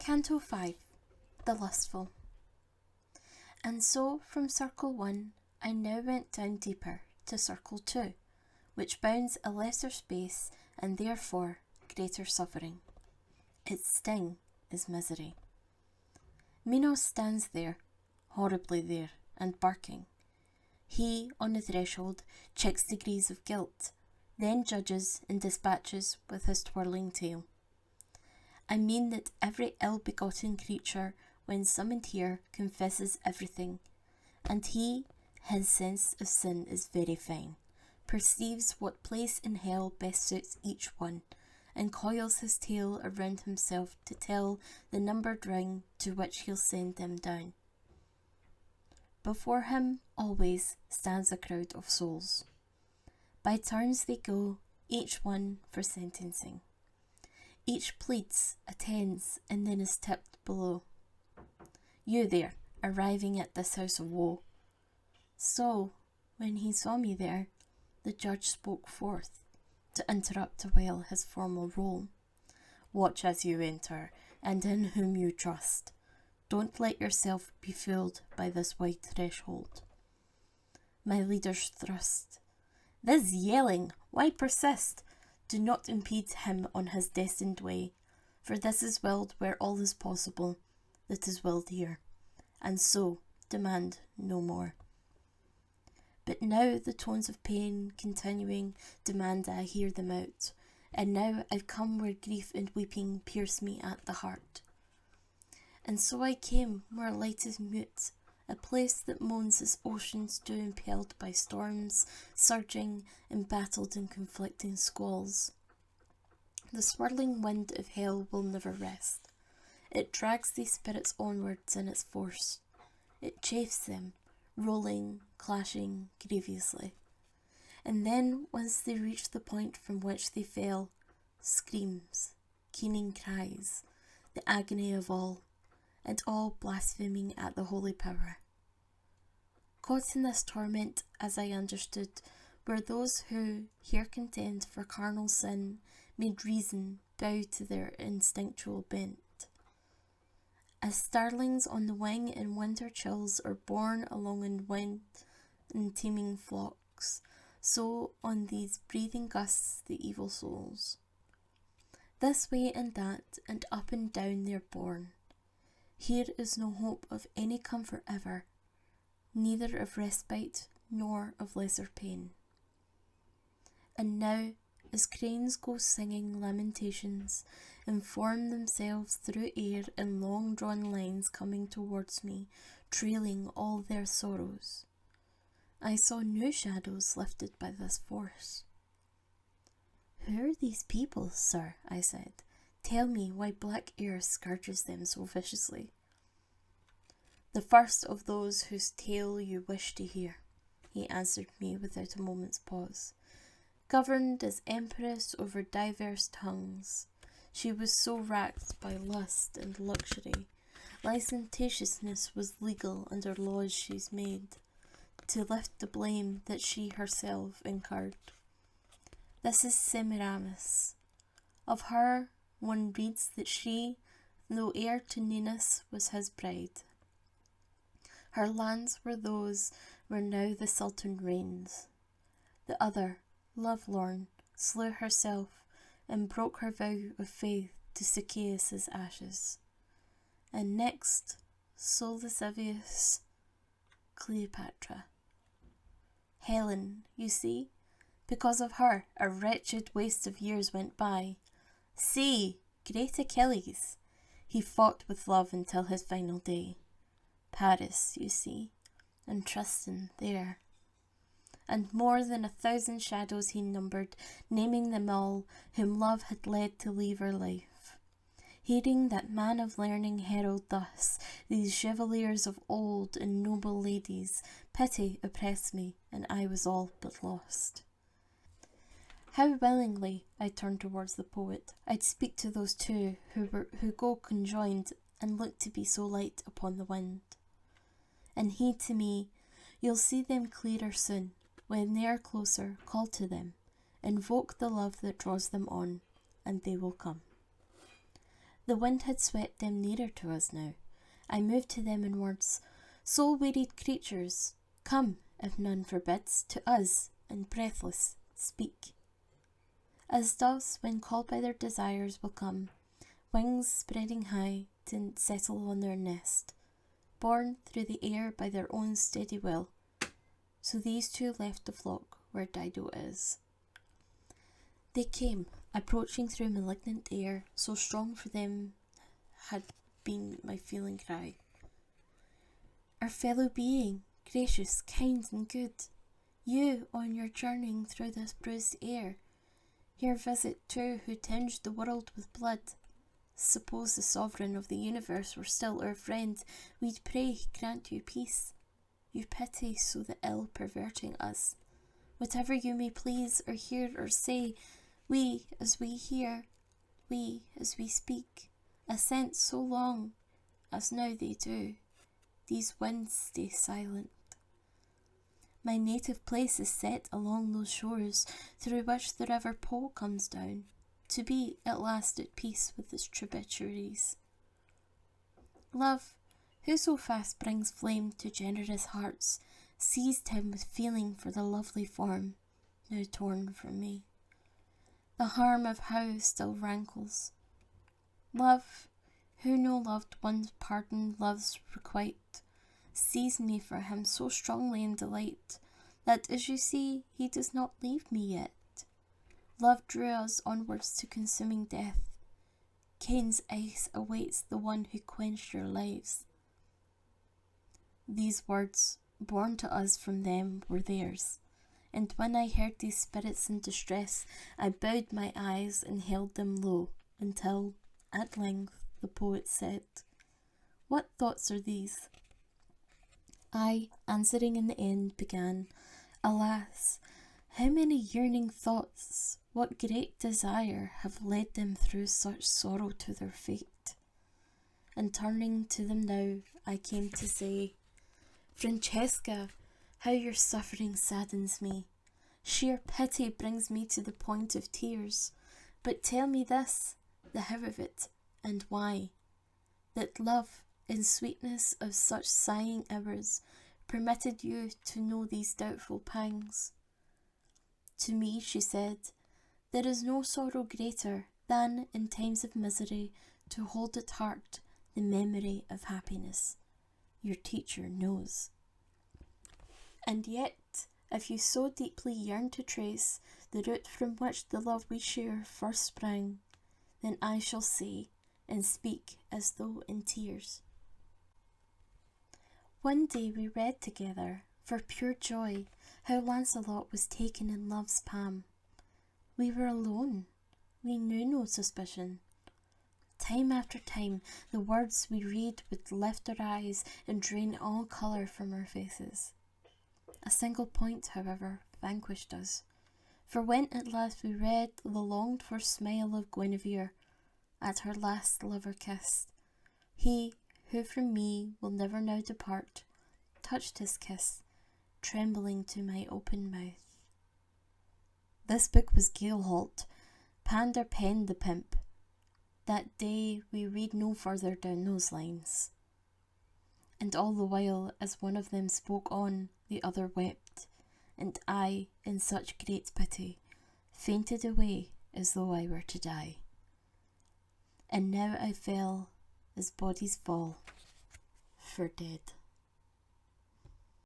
Canto 5, The Lustful. And so from Circle 1 I now went down deeper to Circle 2, which bounds a lesser space and therefore greater suffering. Its sting is misery. Minos stands there, horribly there, and barking. He, on the threshold, checks degrees of guilt, then judges and dispatches with his twirling tail. I mean that every ill-begotten creature, when summoned here, confesses everything, and he, his sense of sin is very fine, perceives what place in hell best suits each one, and coils his tail around himself to tell the numbered ring to which he'll send them down. Before him always stands a crowd of souls. By turns they go, each one for sentencing. Each pleads, attends, and then is tipped below. You there, arriving at this house of woe. So, when he saw me there, the judge spoke forth, to interrupt a while his formal role. Watch as you enter, and in whom you trust. Don't let yourself be fooled by this white threshold. My leader's thrust. This yelling, why persist? Do not impede him on his destined way, for this is willed where all is possible that is willed here, and so demand no more. But now the tones of pain continuing demand I hear them out, and now I've come where grief and weeping pierce me at the heart. And so I came where light is mute, a place that moans as oceans do impelled by storms, surging, embattled in conflicting squalls. The swirling wind of hell will never rest. It drags these spirits onwards in its force. It chafes them, rolling, clashing grievously. And then, once they reach the point from which they fell, screams, keening cries, the agony of all, and all blaspheming at the holy power. Caught in this torment, as I understood, were those who, here contend for carnal sin, made reason bow to their instinctual bent. As starlings on the wing in winter chills are borne along in wind and teeming flocks, so on these breathing gusts the evil souls. This way and that, and up and down they're borne. Here is no hope of any comfort ever, neither of respite nor of lesser pain. And now, as cranes go singing lamentations, and form themselves through air in long-drawn lines coming towards me, trailing all their sorrows, I saw new shadows lifted by this force. Who are these people, sir? I said. Tell me why black air scourges them so viciously. The first of those whose tale you wish to hear, he answered me without a moment's pause. Governed as empress over diverse tongues, she was so racked by lust and luxury, licentiousness was legal under laws she's made, to lift the blame that she herself incurred. This is Semiramis. Of her one reads that she, though heir to Ninus, was his bride. Her lands were those where now the Sultan reigns. The other, lovelorn, slew herself and broke her vow of faith to Zacchaeus' ashes. And next, sole Lascivious, Cleopatra. Helen, you see, because of her a wretched waste of years went by. See, great Achilles, he fought with love until his final day. Paris, you see, and Tristan there. And more than 1,000 shadows he numbered, naming them all, whom love had led to leave her life. Hearing that man of learning herald thus these chevaliers of old and noble ladies, pity oppressed me, and I was all but lost. How willingly, I turned towards the poet, I'd speak to those two who go conjoined and look to be so light upon the wind. And he to me, you'll see them clearer soon. When they are closer, call to them, invoke the love that draws them on, and they will come. The wind had swept them nearer to us now. I moved to them in words, soul-wearied creatures, come, if none forbids, to us, and breathless, speak. As doves, when called by their desires, will come, wings spreading high to settle on their nest, borne through the air by their own steady will, so these two left the flock where Dido is. They came, approaching through malignant air, so strong for them had been my feeling cry. Our fellow being, gracious, kind and good, you on your journeying through this bruised air, your visit too who tinged the world with blood. Suppose the sovereign of the universe were still our friend, we'd pray he grant you peace. You pity so the ill perverting us. Whatever you may please or hear or say, we as we hear, we as we speak, assent so long as now they do. These winds stay silent. My native place is set along those shores through which the river Po comes down, to be at last at peace with its tributaries. Love, who so fast brings flame to generous hearts, seized him with feeling for the lovely form, now torn from me. The harm of how still rankles. Love, who no loved one's pardon loves requite, seized me for him so strongly in delight, that as you see, he does not leave me yet. Love drew us onwards to consuming death. Cain's ice awaits the one who quenched your lives. These words, born to us from them, were theirs, and when I heard these spirits in distress, I bowed my eyes and held them low, until, at length, the poet said, "What thoughts are these?" I, answering in the end, began, "Alas, how many yearning thoughts, what great desire have led them through such sorrow to their fate?" And turning to them now, I came to say, "Francesca, how your suffering saddens me. Sheer pity brings me to the point of tears. But tell me this, the how of it, and why, that love, in sweetness of such sighing hours, permitted you to know these doubtful pangs." To me she said, "There is no sorrow greater than, in times of misery, to hold at heart the memory of happiness. Your teacher knows. And yet, if you so deeply yearn to trace the root from which the love we share first sprang, then I shall say, and speak as though in tears. One day we read together, for pure joy, how Lancelot was taken in love's palm. We were alone. We knew no suspicion. Time after time, the words we read would lift our eyes and drain all colour from our faces. A single point, however, vanquished us, for when at last we read the longed-for smile of Guinevere at her last lover kiss, he, who from me will never now depart, touched his kiss, trembling to my open mouth. This book was Gaelholt, Pander penned the pimp. That day we read no further down those lines. And all the while, as one of them spoke on, the other wept, and I, in such great pity, fainted away as though I were to die. And now I fell, as bodies fall, for dead.